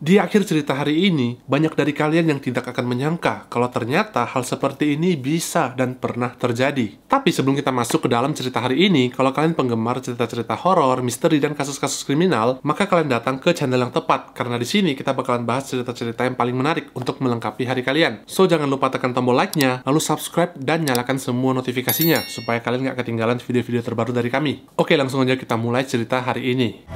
Di akhir cerita hari ini, banyak dari kalian yang tidak akan menyangka kalau ternyata hal seperti ini bisa dan pernah terjadi. Tapi sebelum kita masuk ke dalam cerita hari ini, kalau kalian penggemar cerita-cerita horor, misteri, dan kasus-kasus kriminal, maka kalian datang ke channel yang tepat, karena di sini kita bakalan bahas cerita-cerita yang paling menarik untuk melengkapi hari kalian. So, jangan lupa tekan tombol like-nya, lalu subscribe dan nyalakan semua notifikasinya, supaya kalian nggak ketinggalan video-video terbaru dari kami. Oke, langsung aja kita mulai cerita hari ini.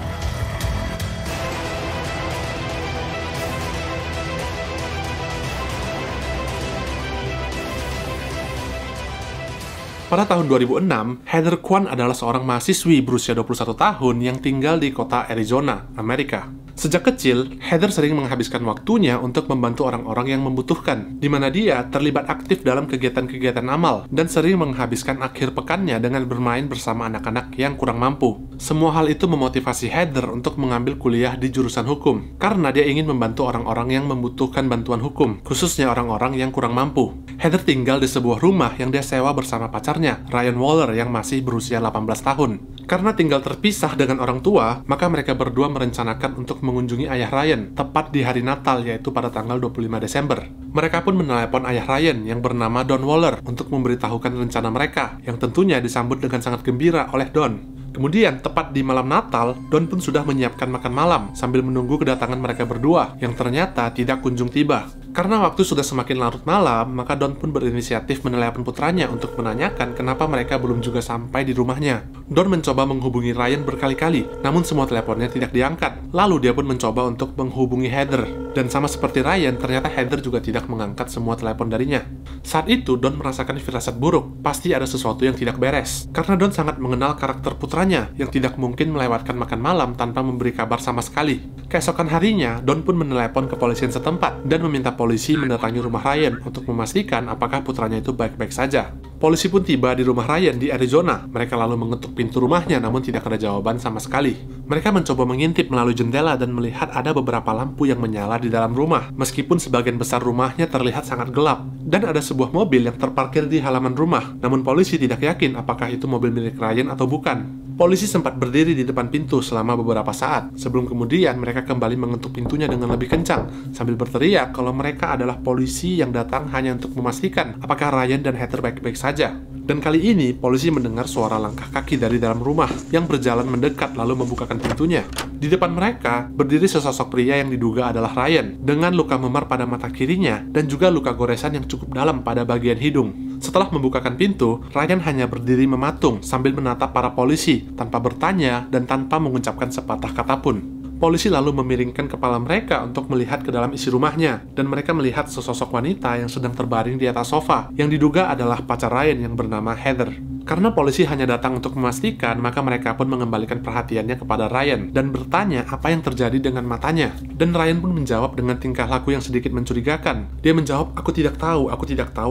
Pada tahun 2006, Heather Kwan adalah seorang mahasiswi berusia 21 tahun yang tinggal di kota Arizona, Amerika. Sejak kecil, Heather sering menghabiskan waktunya untuk membantu orang-orang yang membutuhkan, di mana dia terlibat aktif dalam kegiatan-kegiatan amal dan sering menghabiskan akhir pekannya dengan bermain bersama anak-anak yang kurang mampu. Semua hal itu memotivasi Heather untuk mengambil kuliah di jurusan hukum, karena dia ingin membantu orang-orang yang membutuhkan bantuan hukum, khususnya orang-orang yang kurang mampu. Heather tinggal di sebuah rumah yang dia sewa bersama pacarnya, Ryan Waller, yang masih berusia 18 tahun. Karena tinggal terpisah dengan orang tua, maka mereka berdua merencanakan untuk mengunjungi ayah Ryan tepat di hari Natal, yaitu pada tanggal 25 Desember. Mereka pun menelepon ayah Ryan yang bernama Don Waller untuk memberitahukan rencana mereka, yang tentunya disambut dengan sangat gembira oleh Don. Kemudian, tepat di malam Natal, Don pun sudah menyiapkan makan malam sambil menunggu kedatangan mereka berdua, yang ternyata tidak kunjung tiba. Karena waktu sudah semakin larut malam, maka Don pun berinisiatif menelepon putranya untuk menanyakan kenapa mereka belum juga sampai di rumahnya. Don mencoba menghubungi Ryan berkali-kali, namun semua teleponnya tidak diangkat. Lalu dia pun mencoba untuk menghubungi Heather. Dan sama seperti Ryan, ternyata Heather juga tidak mengangkat semua telepon darinya. Saat itu, Don merasakan firasat buruk. Pasti ada sesuatu yang tidak beres. Karena Don sangat mengenal karakter putranya, yang tidak mungkin melewatkan makan malam tanpa memberi kabar sama sekali. Keesokan harinya, Don pun menelepon kepolisian setempat dan meminta polisi mendatangi rumah Ryan untuk memastikan apakah putranya itu baik-baik saja. Polisi pun tiba di rumah Ryan di Arizona. Mereka lalu mengetuk pintu rumahnya, namun tidak ada jawaban sama sekali. Mereka mencoba mengintip melalui jendela dan melihat ada beberapa lampu yang menyala di dalam rumah, meskipun sebagian besar rumahnya terlihat sangat gelap. Dan ada sebuah mobil yang terparkir di halaman rumah, namun polisi tidak yakin apakah itu mobil milik Ryan atau bukan. Polisi sempat berdiri di depan pintu selama beberapa saat, sebelum kemudian mereka kembali mengetuk pintunya dengan lebih kencang, sambil berteriak kalau mereka adalah polisi yang datang hanya untuk memastikan apakah Ryan dan Heather baik-baik saja. Dan kali ini, polisi mendengar suara langkah kaki dari dalam rumah yang berjalan mendekat lalu membukakan pintunya. Di depan mereka, berdiri sesosok pria yang diduga adalah Ryan, dengan luka memar pada mata kirinya dan juga luka goresan yang cukup dalam pada bagian hidung. Setelah membukakan pintu, Ryan hanya berdiri mematung sambil menatap para polisi tanpa bertanya dan tanpa mengucapkan sepatah kata pun. Polisi lalu memiringkan kepala mereka untuk melihat ke dalam isi rumahnya, dan mereka melihat sesosok wanita yang sedang terbaring di atas sofa, yang diduga adalah pacar Ryan yang bernama Heather. Karena polisi hanya datang untuk memastikan, maka mereka pun mengembalikan perhatiannya kepada Ryan dan bertanya apa yang terjadi dengan matanya. Dan Ryan pun menjawab dengan tingkah laku yang sedikit mencurigakan. Dia menjawab, aku tidak tahu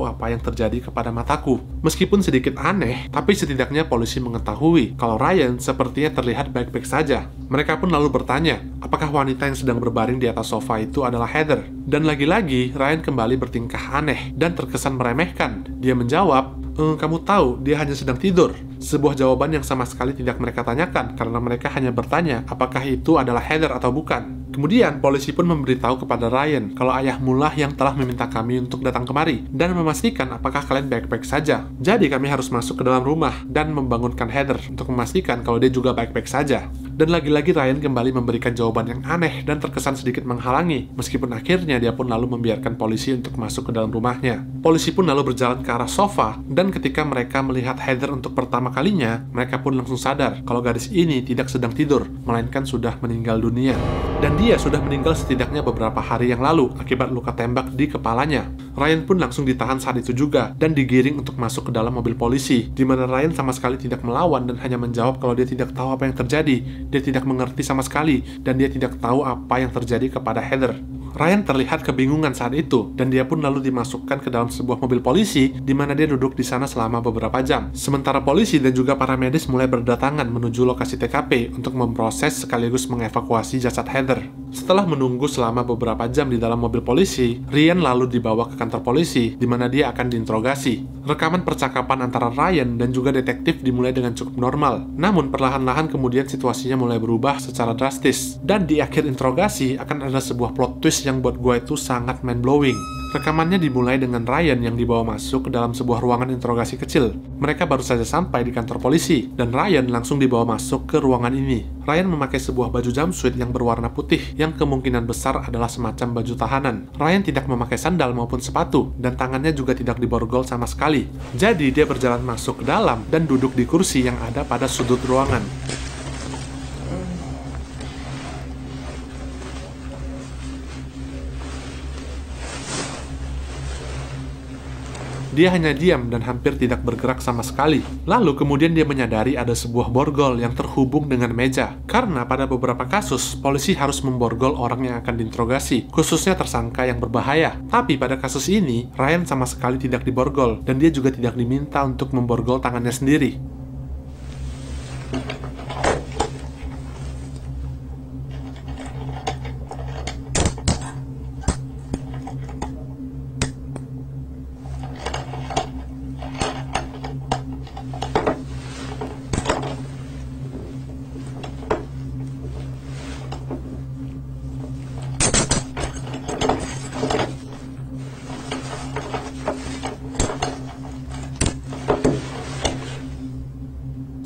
apa yang terjadi kepada mataku. Meskipun sedikit aneh, tapi setidaknya polisi mengetahui kalau Ryan sepertinya terlihat baik-baik saja. Mereka pun lalu bertanya, apakah wanita yang sedang berbaring di atas sofa itu adalah Heather? Dan lagi-lagi, Ryan kembali bertingkah aneh dan terkesan meremehkan. Dia menjawab, kamu tahu, dia hanya sedang tidur. Sebuah jawaban yang sama sekali tidak mereka tanyakan, karena mereka hanya bertanya apakah itu adalah Heather atau bukan. Kemudian, polisi pun memberitahu kepada Ryan kalau ayahmu lah yang telah meminta kami untuk datang kemari, dan memastikan apakah kalian baik-baik saja. Jadi kami harus masuk ke dalam rumah, dan membangunkan Heather untuk memastikan kalau dia juga baik-baik saja. Dan lagi-lagi Ryan kembali memberikan jawaban yang aneh dan terkesan sedikit menghalangi, meskipun akhirnya dia pun lalu membiarkan polisi untuk masuk ke dalam rumahnya. Polisi pun lalu berjalan ke arah sofa, dan ketika mereka melihat Heather untuk pertama kalinya, mereka pun langsung sadar kalau gadis ini tidak sedang tidur, melainkan sudah meninggal dunia. Dan dia sudah meninggal setidaknya beberapa hari yang lalu akibat luka tembak di kepalanya. Ryan pun langsung ditahan saat itu juga dan digiring untuk masuk ke dalam mobil polisi, di mana Ryan sama sekali tidak melawan dan hanya menjawab kalau dia tidak tahu apa yang terjadi. Dia tidak mengerti sama sekali dan dia tidak tahu apa yang terjadi kepada Heather. Ryan terlihat kebingungan saat itu, dan dia pun lalu dimasukkan ke dalam sebuah mobil polisi, di mana dia duduk di sana selama beberapa jam. Sementara polisi dan juga para medis mulai berdatangan menuju lokasi TKP untuk memproses sekaligus mengevakuasi jasad Heather. Setelah menunggu selama beberapa jam di dalam mobil polisi, Ryan lalu dibawa ke kantor polisi, di mana dia akan diinterogasi. Rekaman percakapan antara Ryan dan juga detektif dimulai dengan cukup normal. Namun perlahan-lahan kemudian situasinya mulai berubah secara drastis. Dan di akhir interogasi akan ada sebuah plot twist yang buat gue itu sangat mind-blowing. Rekamannya dimulai dengan Ryan yang dibawa masuk ke dalam sebuah ruangan interogasi kecil. Mereka baru saja sampai di kantor polisi, dan Ryan langsung dibawa masuk ke ruangan ini. Ryan memakai sebuah baju jumpsuit yang berwarna putih, yang kemungkinan besar adalah semacam baju tahanan. Ryan tidak memakai sandal maupun sepatu, dan tangannya juga tidak diborgol sama sekali. Jadi dia berjalan masuk ke dalam dan duduk di kursi yang ada pada sudut ruangan. Dia hanya diam dan hampir tidak bergerak sama sekali. Lalu kemudian dia menyadari ada sebuah borgol yang terhubung dengan meja. Karena pada beberapa kasus, polisi harus memborgol orang yang akan diinterogasi, khususnya tersangka yang berbahaya. Tapi pada kasus ini, Ryan sama sekali tidak diborgol, dan dia juga tidak diminta untuk memborgol tangannya sendiri.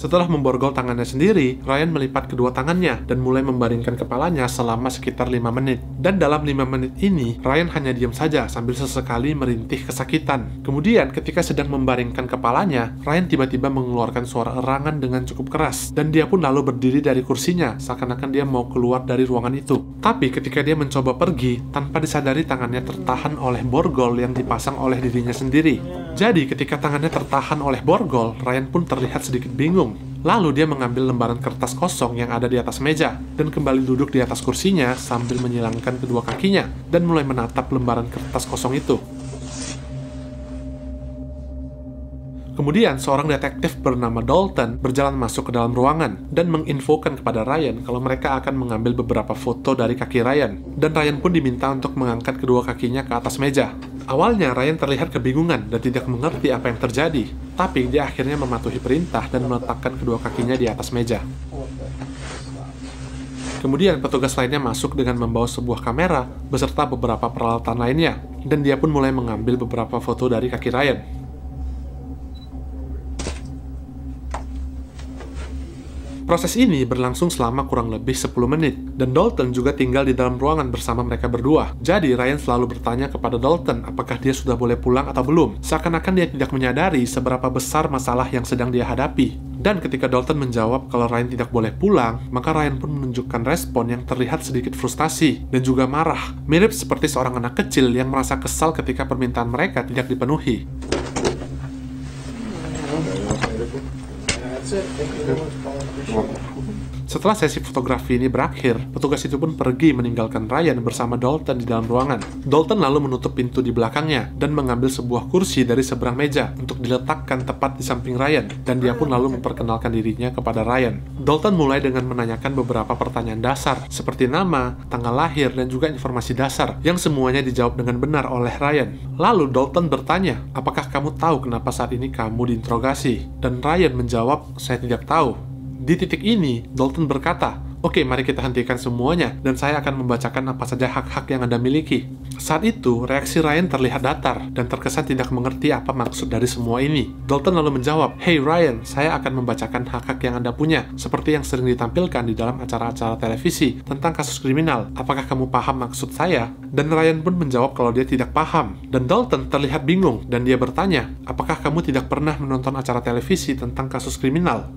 Setelah memborgol tangannya sendiri, Ryan melipat kedua tangannya dan mulai membaringkan kepalanya selama sekitar 5 menit. Dan dalam 5 menit ini, Ryan hanya diam saja sambil sesekali merintih kesakitan. Kemudian, ketika sedang membaringkan kepalanya, Ryan tiba-tiba mengeluarkan suara erangan dengan cukup keras. Dan dia pun lalu berdiri dari kursinya, seakan-akan dia mau keluar dari ruangan itu. Tapi ketika dia mencoba pergi, tanpa disadari tangannya tertahan oleh borgol yang dipasang oleh dirinya sendiri. Jadi, ketika tangannya tertahan oleh borgol, Ryan pun terlihat sedikit bingung. Lalu dia mengambil lembaran kertas kosong yang ada di atas meja dan kembali duduk di atas kursinya sambil menyilangkan kedua kakinya dan mulai menatap lembaran kertas kosong itu. Kemudian, seorang detektif bernama Dalton berjalan masuk ke dalam ruangan dan menginfokan kepada Ryan kalau mereka akan mengambil beberapa foto dari kaki Ryan. Dan Ryan pun diminta untuk mengangkat kedua kakinya ke atas meja. Awalnya, Ryan terlihat kebingungan dan tidak mengerti apa yang terjadi. Tapi dia akhirnya mematuhi perintah dan meletakkan kedua kakinya di atas meja. Kemudian, petugas lainnya masuk dengan membawa sebuah kamera beserta beberapa peralatan lainnya. Dan dia pun mulai mengambil beberapa foto dari kaki Ryan. Proses ini berlangsung selama kurang lebih 10 menit, dan Dalton juga tinggal di dalam ruangan bersama mereka berdua. Jadi Ryan selalu bertanya kepada Dalton apakah dia sudah boleh pulang atau belum, seakan-akan dia tidak menyadari seberapa besar masalah yang sedang dia hadapi. Dan ketika Dalton menjawab kalau Ryan tidak boleh pulang, maka Ryan pun menunjukkan respon yang terlihat sedikit frustasi dan juga marah, mirip seperti seorang anak kecil yang merasa kesal ketika permintaan mereka tidak dipenuhi. Setelah sesi fotografi ini berakhir, petugas itu pun pergi meninggalkan Ryan bersama Dalton di dalam ruangan. Dalton lalu menutup pintu di belakangnya dan mengambil sebuah kursi dari seberang meja untuk diletakkan tepat di samping Ryan, dan dia pun lalu memperkenalkan dirinya kepada Ryan. Dalton mulai dengan menanyakan beberapa pertanyaan dasar, seperti nama, tanggal lahir, dan juga informasi dasar, yang semuanya dijawab dengan benar oleh Ryan. Lalu Dalton bertanya, apakah kamu tahu kenapa saat ini kamu diinterogasi? Dan Ryan menjawab, saya tidak tahu. Di titik ini, Dalton berkata, oke, mari kita hentikan semuanya, dan saya akan membacakan apa saja hak-hak yang Anda miliki. Saat itu, reaksi Ryan terlihat datar, dan terkesan tidak mengerti apa maksud dari semua ini. Dalton lalu menjawab, hey Ryan, saya akan membacakan hak-hak yang Anda punya, seperti yang sering ditampilkan di dalam acara-acara televisi tentang kasus kriminal. Apakah kamu paham maksud saya? Dan Ryan pun menjawab kalau dia tidak paham. Dan Dalton terlihat bingung, dan dia bertanya, apakah kamu tidak pernah menonton acara televisi tentang kasus kriminal?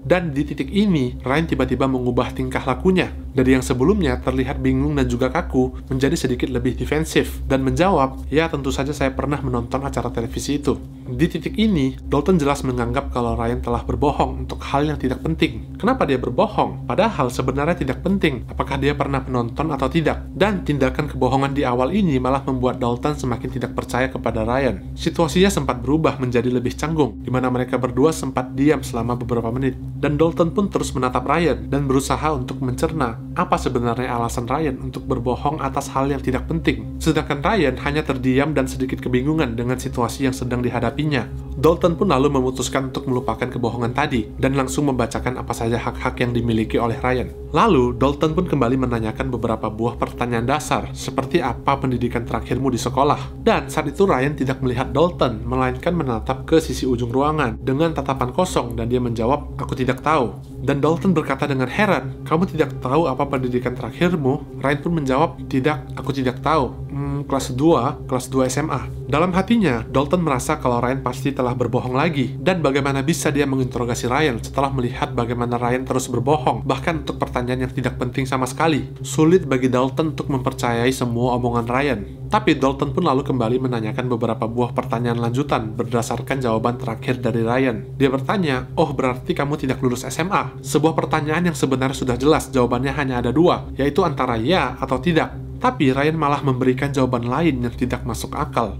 Dan di titik ini, Ryan tiba-tiba mengubah tingkah lakunya. Dari yang sebelumnya terlihat bingung dan juga kaku, menjadi sedikit lebih defensif, dan menjawab, ya tentu saja saya pernah menonton acara televisi itu. Di titik ini, Dalton jelas menganggap kalau Ryan telah berbohong untuk hal yang tidak penting. Kenapa dia berbohong? Padahal sebenarnya tidak penting apakah dia pernah menonton atau tidak. Dan tindakan kebohongan di awal ini malah membuat Dalton semakin tidak percaya kepada Ryan. Situasinya sempat berubah menjadi lebih canggung, di mana mereka berdua sempat diam selama beberapa menit. Dan Dalton pun terus menatap Ryan dan berusaha untuk mencerna apa sebenarnya alasan Ryan untuk berbohong atas hal yang tidak penting. Sedangkan Ryan hanya terdiam dan sedikit kebingungan dengan situasi yang sedang dihadapinya. Dalton pun lalu memutuskan untuk melupakan kebohongan tadi dan langsung membacakan apa saja hak-hak yang dimiliki oleh Ryan. Lalu, Dalton pun kembali menanyakan beberapa buah pertanyaan dasar, seperti apa pendidikan terakhirmu di sekolah. Dan saat itu Ryan tidak melihat Dalton, melainkan menatap ke sisi ujung ruangan dengan tatapan kosong dan dia menjawab, "Aku tidak tahu." Dan Dalton berkata dengan heran, "Kamu tidak tahu apa pendidikan terakhirmu?" Ryan pun menjawab, "Tidak, aku tidak tahu. Kelas 2 SMA. Dalam hatinya, Dalton merasa kalau Ryan pasti telah berbohong lagi. Dan bagaimana bisa dia menginterogasi Ryan setelah melihat bagaimana Ryan terus berbohong, bahkan untuk pertanyaan yang tidak penting sama sekali. Sulit bagi Dalton untuk mempercayai semua omongan Ryan. Tapi Dalton pun lalu kembali menanyakan beberapa buah pertanyaan lanjutan berdasarkan jawaban terakhir dari Ryan. Dia bertanya, "Oh, berarti kamu tidak lulus SMA?" Sebuah pertanyaan yang sebenarnya sudah jelas jawabannya hanya ada dua, yaitu antara ya atau tidak. Tapi Ryan malah memberikan jawaban lain yang tidak masuk akal.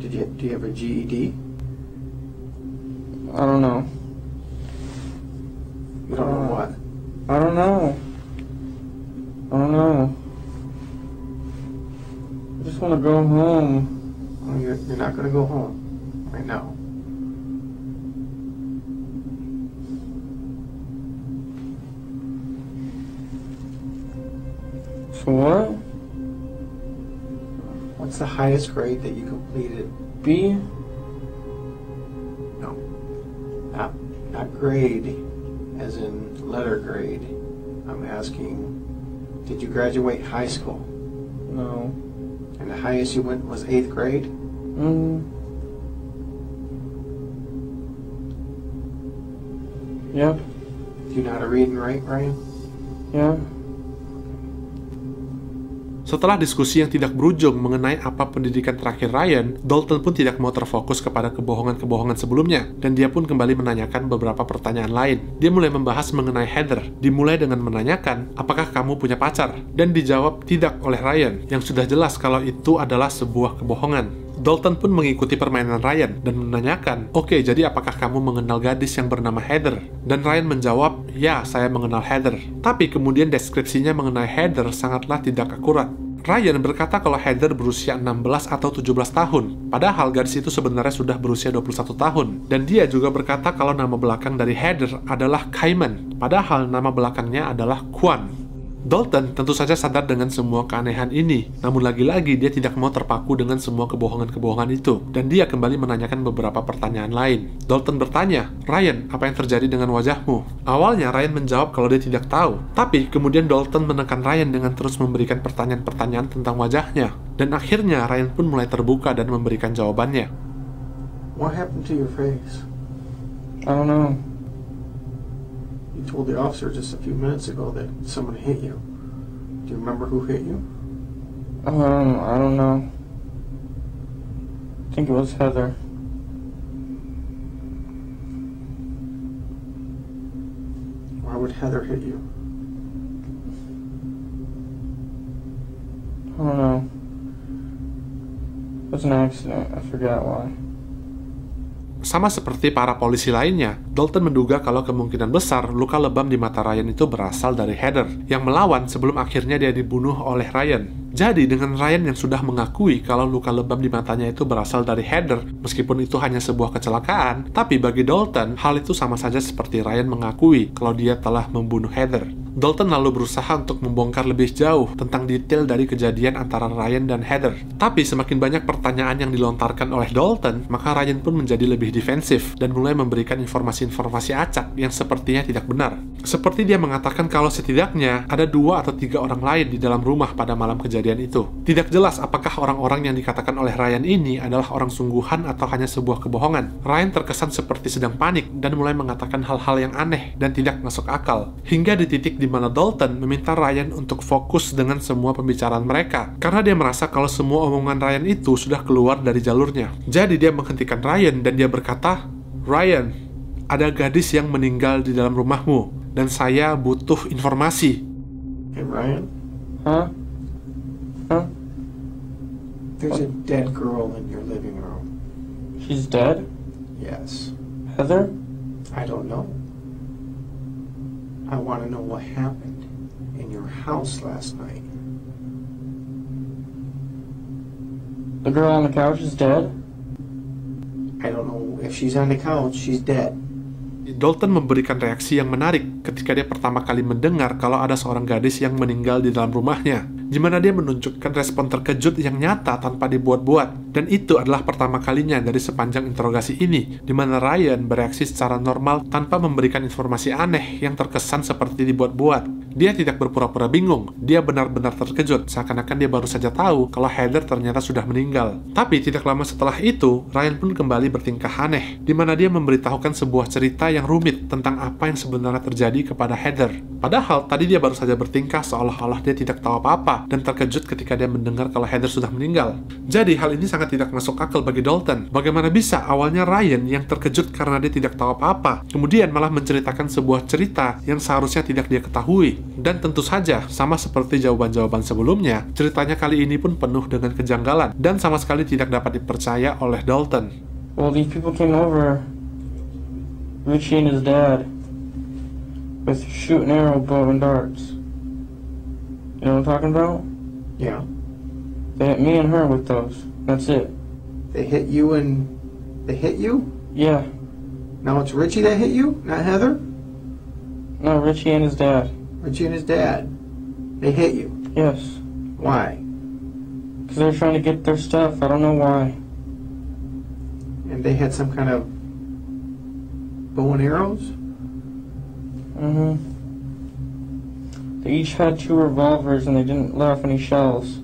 Do you have a GED? I don't know. You don't know what? I don't know. I don't know. I just want to go home. Well, you're not going to go home right now. So what? What's the highest grade that you completed? B? No. Not grade, as in letter grade. I'm asking, did you graduate high school? No. And the highest you went was 8th grade? Yep. Do you know how to read and write, Ryan? Yeah. Setelah diskusi yang tidak berujung mengenai apa pendidikan terakhir Ryan, Dalton pun tidak mau terfokus kepada kebohongan-kebohongan sebelumnya, dan dia pun kembali menanyakan beberapa pertanyaan lain. Dia mulai membahas mengenai Heather, dimulai dengan menanyakan, "Apakah kamu punya pacar?" Dan dijawab tidak oleh Ryan, yang sudah jelas kalau itu adalah sebuah kebohongan. Dalton pun mengikuti permainan Ryan dan menanyakan, "Oke, jadi apakah kamu mengenal gadis yang bernama Heather?" Dan Ryan menjawab, "Ya, saya mengenal Heather." Tapi kemudian deskripsinya mengenai Heather sangatlah tidak akurat. Ryan berkata kalau Heather berusia 16 atau 17 tahun, padahal gadis itu sebenarnya sudah berusia 21 tahun. Dan dia juga berkata kalau nama belakang dari Heather adalah Cayman, padahal nama belakangnya adalah Quan. Dalton tentu saja sadar dengan semua keanehan ini, namun lagi-lagi dia tidak mau terpaku dengan semua kebohongan-kebohongan itu, dan dia kembali menanyakan beberapa pertanyaan lain. Dalton bertanya, "Ryan, apa yang terjadi dengan wajahmu?" Awalnya Ryan menjawab kalau dia tidak tahu, tapi kemudian Dalton menekan Ryan dengan terus memberikan pertanyaan-pertanyaan tentang wajahnya, dan akhirnya Ryan pun mulai terbuka dan memberikan jawabannya. What happened to your face? I don't know. You told the officer just a few minutes ago that someone hit you. Do you remember who hit you? I don't know. I think it was Heather. Why would Heather hit you? I don't know. It was an accident. I forgot why. Sama seperti para polisi lainnya, Dalton menduga kalau kemungkinan besar luka lebam di mata Ryan itu berasal dari Heather, yang melawan sebelum akhirnya dia dibunuh oleh Ryan. Jadi, dengan Ryan yang sudah mengakui kalau luka lebam di matanya itu berasal dari Heather, meskipun itu hanya sebuah kecelakaan, tapi bagi Dalton, hal itu sama saja seperti Ryan mengakui kalau dia telah membunuh Heather. Dalton lalu berusaha untuk membongkar lebih jauh tentang detail dari kejadian antara Ryan dan Heather. Tapi semakin banyak pertanyaan yang dilontarkan oleh Dalton, maka Ryan pun menjadi lebih defensif dan mulai memberikan informasi-informasi acak yang sepertinya tidak benar. Seperti dia mengatakan kalau setidaknya ada 2 atau 3 orang lain di dalam rumah pada malam kejadian itu. Tidak jelas apakah orang-orang yang dikatakan oleh Ryan ini adalah orang sungguhan atau hanya sebuah kebohongan. Ryan terkesan seperti sedang panik dan mulai mengatakan hal-hal yang aneh dan tidak masuk akal. Hingga di titik di mana Dalton meminta Ryan untuk fokus dengan semua pembicaraan mereka, karena dia merasa kalau semua omongan Ryan itu sudah keluar dari jalurnya. Jadi dia menghentikan Ryan dan dia berkata, "Ryan, ada gadis yang meninggal di dalam rumahmu, dan saya butuh informasi." Hey, Ryan, Huh? Huh? there's a dead girl in your living room. She's dead? Yes. Heather? I don't know. I want to know what happened in your house last night. The girl on the couch is dead? I don't know if she's on the couch, she's dead. Dalton memberikan reaksi yang menarik ketika dia pertama kali mendengar kalau ada seorang gadis yang meninggal di dalam rumahnya, di mana dia menunjukkan respon terkejut yang nyata tanpa dibuat-buat. Dan itu adalah pertama kalinya dari sepanjang interogasi ini, di mana Ryan bereaksi secara normal tanpa memberikan informasi aneh yang terkesan seperti dibuat-buat. Dia tidak berpura-pura bingung, dia benar-benar terkejut, seakan-akan dia baru saja tahu kalau Heather ternyata sudah meninggal. Tapi tidak lama setelah itu, Ryan pun kembali bertingkah aneh, di mana dia memberitahukan sebuah cerita yang rumit tentang apa yang sebenarnya terjadi kepada Heather. Padahal tadi dia baru saja bertingkah seolah-olah dia tidak tahu apa-apa dan terkejut ketika dia mendengar kalau Heather sudah meninggal. Jadi hal ini sangat tidak masuk akal bagi Dalton. Bagaimana bisa awalnya Ryan yang terkejut karena dia tidak tahu apa-apa, kemudian malah menceritakan sebuah cerita yang seharusnya tidak dia ketahui. Dan tentu saja, sama seperti jawaban-jawaban sebelumnya, ceritanya kali ini pun penuh dengan kejanggalan dan sama sekali tidak dapat dipercaya oleh Dalton. Well, these people came over, Richie and his dad, with shoot and arrow, bow and darts. You know what I'm talking about? Yeah. They hit me and her with those. That's it. They hit you and they hit you? Yeah. Now it's Richie that hit you, not Heather? No, Richie and his dad. Richie and his dad. They hit you. Yes. Why? Because they were trying to get their stuff. I don't know why. And they had some kind of bow and arrows? Mm-hmm. They each had 2 revolvers and they didn't let off any shells.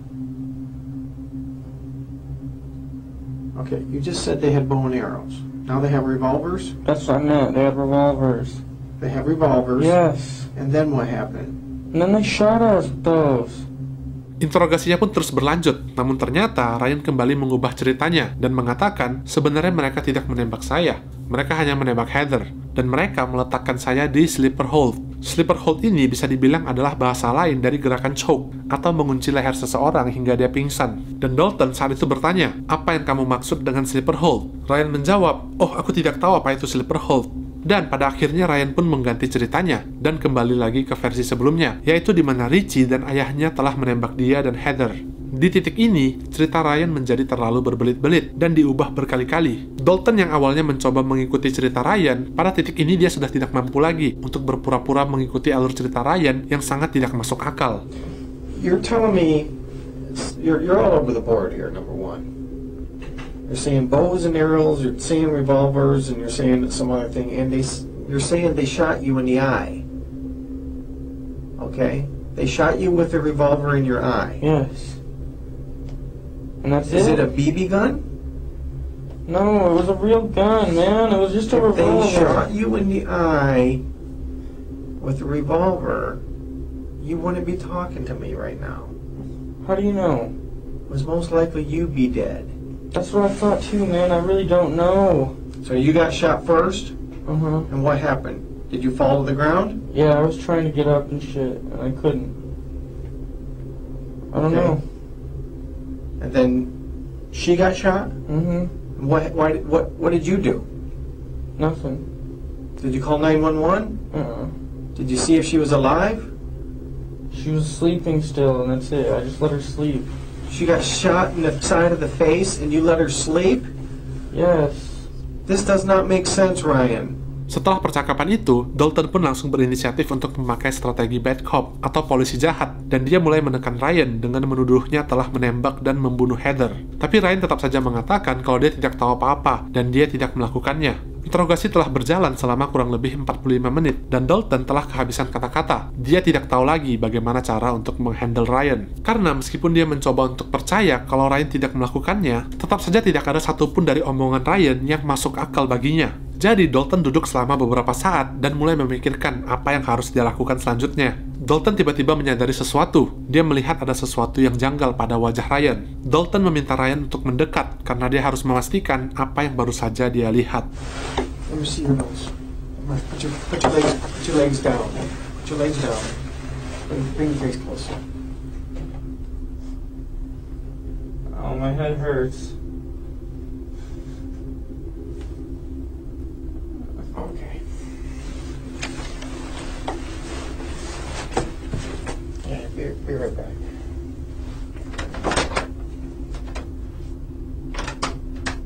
Okay, you just said they had bow and arrows. Now they have revolvers? That's what I meant. They had revolvers. They have revolvers. Yes. And then what happened? And then they shot us with those. Interogasinya pun terus berlanjut, namun ternyata Ryan kembali mengubah ceritanya dan mengatakan sebenarnya mereka tidak menembak saya, mereka hanya menembak Heather, dan mereka meletakkan saya di sleeper hold. Sleeper hold ini bisa dibilang adalah bahasa lain dari gerakan choke, atau mengunci leher seseorang hingga dia pingsan. Dan Dalton saat itu bertanya, apa yang kamu maksud dengan sleeper hold? Ryan menjawab, oh aku tidak tahu apa itu sleeper hold. Dan pada akhirnya Ryan pun mengganti ceritanya dan kembali lagi ke versi sebelumnya, yaitu di mana Richie dan ayahnya telah menembak dia dan Heather. Di titik ini, cerita Ryan menjadi terlalu berbelit-belit dan diubah berkali-kali. Dalton yang awalnya mencoba mengikuti cerita Ryan, pada titik ini dia sudah tidak mampu lagi untuk berpura-pura mengikuti alur cerita Ryan yang sangat tidak masuk akal. You're telling me you're all over the board here, number one. You're saying bows and arrows, you're saying revolvers, and you're saying some other thing, and you're saying they shot you in the eye. Okay? They shot you with a revolver in your eye. Yes. And that's Is it? it a BB gun? No, it was a real gun, man. It was just a If they revolver. shot you in the eye with a revolver, you wouldn't be talking to me right now. How do you know? It was most likely you'd be dead. That's what I thought too, man. I really don't know. So you got shot first, Uh-huh. and what happened? Did you fall to the ground? Yeah, I was trying to get up and shit, and I couldn't. I don't Okay. know. And then she got shot? Mm-hmm. What did you do? Nothing. Did you call 911? Uh-uh. Did you see if she was alive? She was sleeping still, and that's it. I just let her sleep. She got shot in the side of the face and you let her sleep? Yes. This does not make sense, Ryan. Setelah percakapan itu, Dalton pun langsung berinisiatif untuk memakai strategi bad cop atau polisi jahat, dan dia mulai menekan Ryan dengan menuduhnya telah menembak dan membunuh Heather. Tapi Ryan tetap saja mengatakan kalau dia tidak tahu apa-apa dan dia tidak melakukannya. Interogasi telah berjalan selama kurang lebih 45 menit, dan Dalton telah kehabisan kata-kata. Dia tidak tahu lagi bagaimana cara untuk menghandle Ryan. Karena meskipun dia mencoba untuk percaya kalau Ryan tidak melakukannya, tetap saja tidak ada satupun dari omongan Ryan yang masuk akal baginya. Jadi Dalton duduk selama beberapa saat dan mulai memikirkan apa yang harus dia lakukan selanjutnya. Dalton tiba-tiba menyadari sesuatu. Dia melihat ada sesuatu yang janggal pada wajah Ryan. Dalton meminta Ryan untuk mendekat karena dia harus memastikan apa yang baru saja dia lihat. Let me see your nose. Put your legs down. Put your legs down. Bring your face closer. Oh, my head hurts. Okay. Yeah, be right back.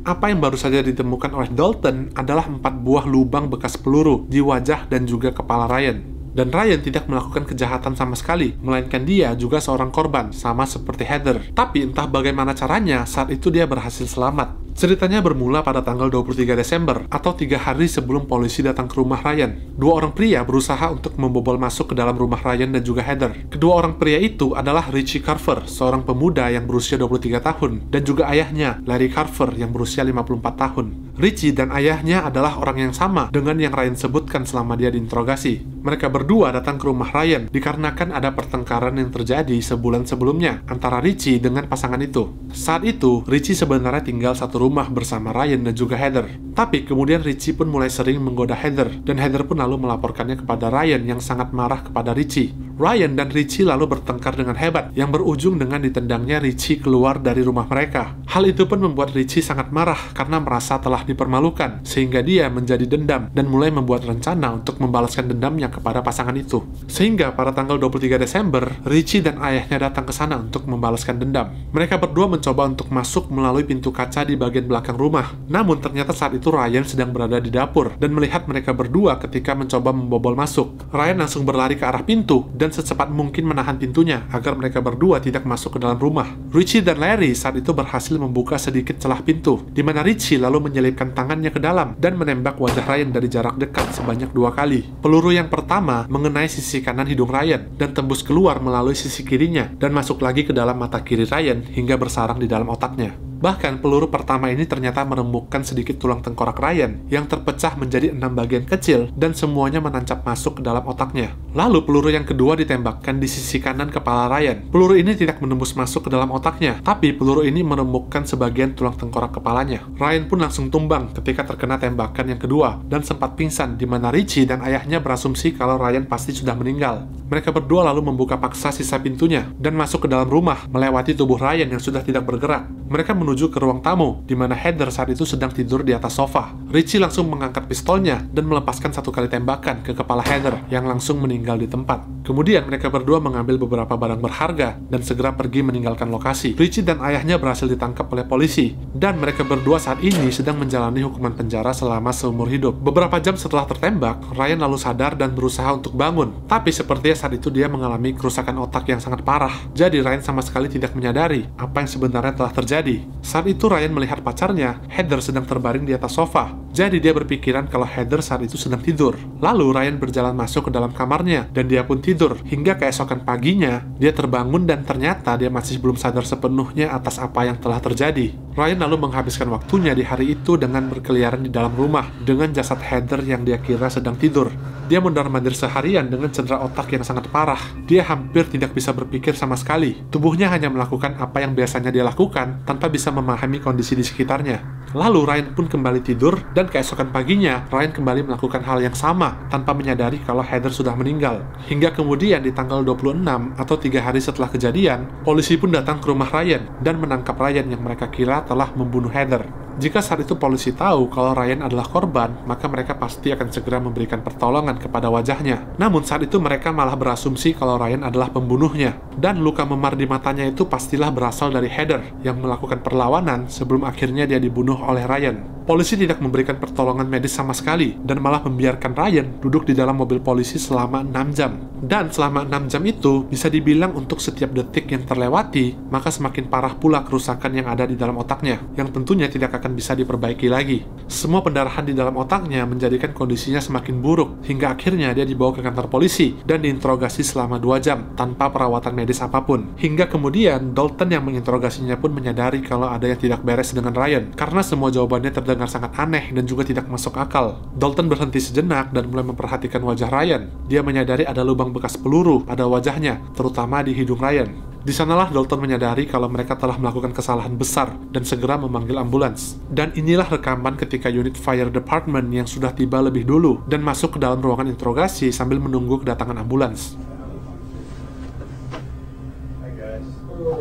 Apa yang baru saja ditemukan oleh Dalton adalah 4 buah lubang bekas peluru di wajah dan juga kepala Ryan. Dan Ryan tidak melakukan kejahatan sama sekali, melainkan dia juga seorang korban, sama seperti Heather. Tapi entah bagaimana caranya, saat itu dia berhasil selamat. Ceritanya bermula pada tanggal 23 Desember, atau 3 hari sebelum polisi datang ke rumah Ryan. 2 orang pria berusaha untuk membobol masuk ke dalam rumah Ryan dan juga Heather. Kedua orang pria itu adalah Richie Carver, seorang pemuda yang berusia 23 tahun, dan juga ayahnya, Larry Carver, yang berusia 54 tahun. Richie dan ayahnya adalah orang yang sama dengan yang Ryan sebutkan selama dia diinterogasi. Mereka berdua datang ke rumah Ryan dikarenakan ada pertengkaran yang terjadi sebulan sebelumnya antara Richie dengan pasangan itu. Saat itu, Richie sebenarnya tinggal satu rumah bersama Ryan dan juga Heather. Tapi kemudian Richie pun mulai sering menggoda Heather, dan Heather pun lalu melaporkannya kepada Ryan yang sangat marah kepada Richie. Ryan dan Richie lalu bertengkar dengan hebat, yang berujung dengan ditendangnya Richie keluar dari rumah mereka. Hal itu pun membuat Richie sangat marah karena merasa telah dipermalukan, sehingga dia menjadi dendam dan mulai membuat rencana untuk membalaskan dendamnya kepada pasangan itu. Sehingga pada tanggal 23 Desember, Richie dan ayahnya datang ke sana untuk membalaskan dendam. Mereka berdua mencoba untuk masuk melalui pintu kaca di bagian belakang rumah. Namun ternyata saat itu Ryan sedang berada di dapur dan melihat mereka berdua ketika mencoba membobol masuk. Ryan langsung berlari ke arah pintu dan secepat mungkin menahan pintunya agar mereka berdua tidak masuk ke dalam rumah. Richie dan Larry saat itu berhasil membuka sedikit celah pintu, di mana Richie lalu menyelipkan tangannya ke dalam dan menembak wajah Ryan dari jarak dekat sebanyak 2 kali. Peluru yang pertama mengenai sisi kanan hidung Ryan dan tembus keluar melalui sisi kirinya dan masuk lagi ke dalam mata kiri Ryan hingga bersarang di dalam otaknya. Bahkan peluru pertama ini ternyata meremukkan sedikit tulang tengkorak Ryan yang terpecah menjadi 6 bagian kecil dan semuanya menancap masuk ke dalam otaknya. Lalu peluru yang kedua ditembakkan di sisi kanan kepala Ryan. Peluru ini tidak menembus masuk ke dalam otaknya, tapi peluru ini meremukkan sebagian tulang tengkorak kepalanya. Ryan pun langsung tumbang ketika terkena tembakan yang kedua dan sempat pingsan, di mana Richie dan ayahnya berasumsi kalau Ryan pasti sudah meninggal. Mereka berdua lalu membuka paksa sisa pintunya dan masuk ke dalam rumah melewati tubuh Ryan yang sudah tidak bergerak. Mereka menuju ke ruang tamu, di mana Heather saat itu sedang tidur di atas sofa. Richie langsung mengangkat pistolnya dan melepaskan 1 kali tembakan ke kepala Heather yang langsung meninggal di tempat. Kemudian mereka berdua mengambil beberapa barang berharga dan segera pergi meninggalkan lokasi. Richie dan ayahnya berhasil ditangkap oleh polisi, dan mereka berdua saat ini sedang menjalani hukuman penjara selama seumur hidup. Beberapa jam setelah tertembak, Ryan lalu sadar dan berusaha untuk bangun, tapi sepertinya saat itu dia mengalami kerusakan otak yang sangat parah. Jadi Ryan sama sekali tidak menyadari apa yang sebenarnya telah terjadi. Saat itu Ryan melihat pacarnya, Heather, sedang terbaring di atas sofa. Jadi dia berpikiran kalau Heather saat itu sedang tidur. Lalu Ryan berjalan masuk ke dalam kamarnya dan dia pun tidur. Hingga keesokan paginya, dia terbangun dan ternyata dia masih belum sadar sepenuhnya atas apa yang telah terjadi. Ryan lalu menghabiskan waktunya di hari itu dengan berkeliaran di dalam rumah dengan jasad Heather yang dia kira sedang tidur. Dia mondar-mandir seharian dengan cedera otak yang sangat parah. Dia hampir tidak bisa berpikir sama sekali. Tubuhnya hanya melakukan apa yang biasanya dia lakukan tanpa bisa memahami kondisi di sekitarnya. Lalu Ryan pun kembali tidur dan keesokan paginya Ryan kembali melakukan hal yang sama tanpa menyadari kalau Heather sudah meninggal. Hingga kemudian di tanggal 26 atau 3 hari setelah kejadian, polisi pun datang ke rumah Ryan dan menangkap Ryan yang mereka kira telah membunuh Heather. Jika saat itu polisi tahu kalau Ryan adalah korban, maka mereka pasti akan segera memberikan pertolongan kepada wajahnya. Namun saat itu mereka malah berasumsi kalau Ryan adalah pembunuhnya. Dan luka memar di matanya itu pastilah berasal dari Heather yang melakukan perlawanan sebelum akhirnya dia dibunuh oleh Ryan. Polisi tidak memberikan pertolongan medis sama sekali dan malah membiarkan Ryan duduk di dalam mobil polisi selama 6 jam. Dan selama 6 jam itu bisa dibilang untuk setiap detik yang terlewati, maka semakin parah pula kerusakan yang ada di dalam otaknya, yang tentunya tidak akan bisa diperbaiki lagi. Semua pendarahan di dalam otaknya menjadikan kondisinya semakin buruk, hingga akhirnya dia dibawa ke kantor polisi dan diinterogasi selama 2 jam tanpa perawatan medis apapun. Hingga kemudian Dalton yang menginterogasinya pun menyadari kalau ada yang tidak beres dengan Ryan, karena semua jawabannya terdengar terdengar sangat aneh dan juga tidak masuk akal. Dalton berhenti sejenak dan mulai memperhatikan wajah Ryan. Dia menyadari ada lubang bekas peluru pada wajahnya, terutama di hidung Ryan. Di sanalah Dalton menyadari kalau mereka telah melakukan kesalahan besar dan segera memanggil ambulans. Dan inilah rekaman ketika unit fire department yang sudah tiba lebih dulu dan masuk ke dalam ruangan interogasi sambil menunggu kedatangan ambulans.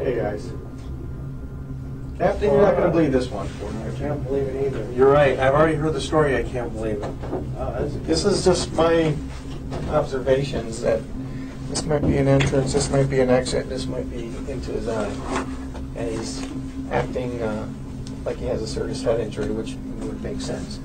Hey guys. Captain, you're not going to believe this one. I can't believe it either. You're right. I've already heard the story. I can't believe it. This is just my observations that this might be an entrance, this might be an exit, this might be into his eye. And he's acting like he has a serious head injury, which would make sense.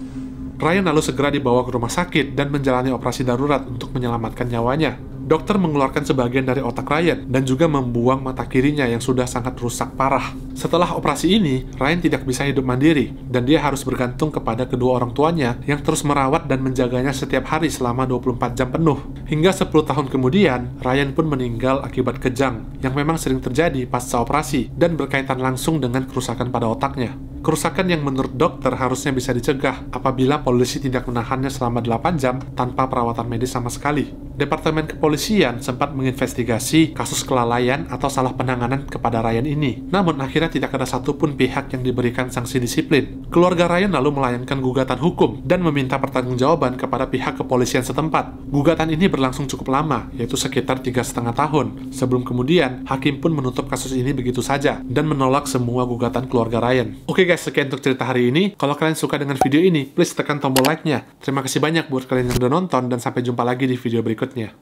Ryan lalu segera dibawa ke rumah sakit dan menjalani operasi darurat untuk menyelamatkan nyawanya. Dokter mengeluarkan sebagian dari otak Ryan dan juga membuang mata kirinya yang sudah sangat rusak parah. Setelah operasi ini, Ryan tidak bisa hidup mandiri dan dia harus bergantung kepada kedua orang tuanya yang terus merawat dan menjaganya setiap hari selama 24 jam penuh. Hingga 10 tahun kemudian, Ryan pun meninggal akibat kejang yang memang sering terjadi pasca operasi dan berkaitan langsung dengan kerusakan pada otaknya. Kerusakan yang menurut dokter harusnya bisa dicegah apabila polisi tidak menahannya selama 8 jam tanpa perawatan medis sama sekali. Departemen Kepolisian sempat menginvestigasi kasus kelalaian atau salah penanganan kepada Ryan ini. Namun akhirnya tidak ada satupun pihak yang diberikan sanksi disiplin. Keluarga Ryan lalu melayangkan gugatan hukum dan meminta pertanggungjawaban kepada pihak kepolisian setempat. Gugatan ini berlangsung cukup lama, yaitu sekitar 3,5 tahun. Sebelum kemudian, hakim pun menutup kasus ini begitu saja dan menolak semua gugatan keluarga Ryan. Oke guys, sekian untuk cerita hari ini. Kalau kalian suka dengan video ini, please tekan tombol like-nya. Terima kasih banyak buat kalian yang udah nonton dan sampai jumpa lagi di video berikutnya.